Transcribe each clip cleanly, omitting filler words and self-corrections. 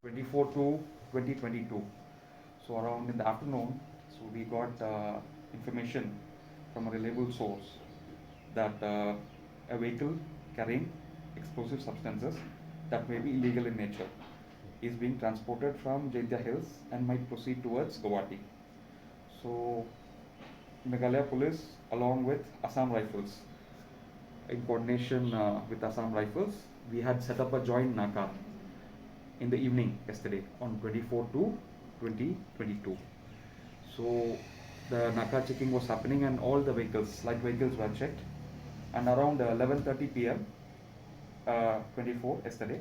Twenty-four to 2022. So around in the afternoon, so we got information from a reliable source that a vehicle carrying explosive substances that may be illegal in nature is being transported from Jaintia Hills and might proceed towards Guwahati. So Meghalaya Police along with Assam Rifles, in coordination with Assam Rifles, we had set up a joint Naka in the evening yesterday on 24 to 2022. So the Naka checking was happening and all the vehicles, light vehicles were checked, and around 11:30 p.m. 24 yesterday,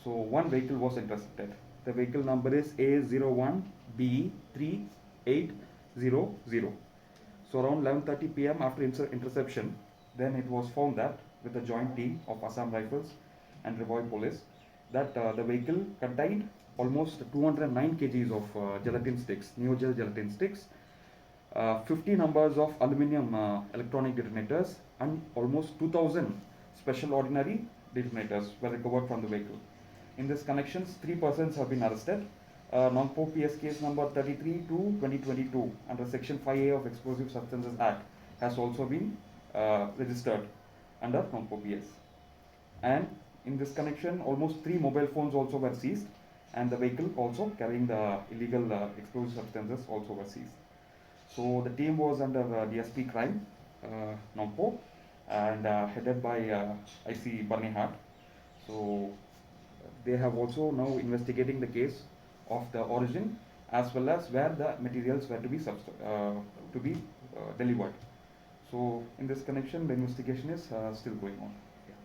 so one vehicle was intercepted. The vehicle number is A01BE3800. So around 11:30 p.m. after interception, then it was found that with a joint team of Assam Rifles and Revoy Police, that the vehicle contained almost 209 kgs of gelatin sticks, Neogel gelatin sticks, 50 numbers of aluminium electronic detonators, and almost 2000 special ordinary detonators were recovered from the vehicle. In this connections, 3 persons have been arrested. Non-PO PS case number 33 to 2022 under Section 5A of Explosive Substances Act has also been registered under non-PO PS. And in this connection, almost 3 mobile phones also were seized, and the vehicle also carrying the illegal explosive substances also were seized. So the team was under DSP Crime, non-PO, and headed by IC Byrnihat. So they have also now investigating the case of the origin as well as where the materials were to be delivered. So in this connection, the investigation is still going on. Yeah.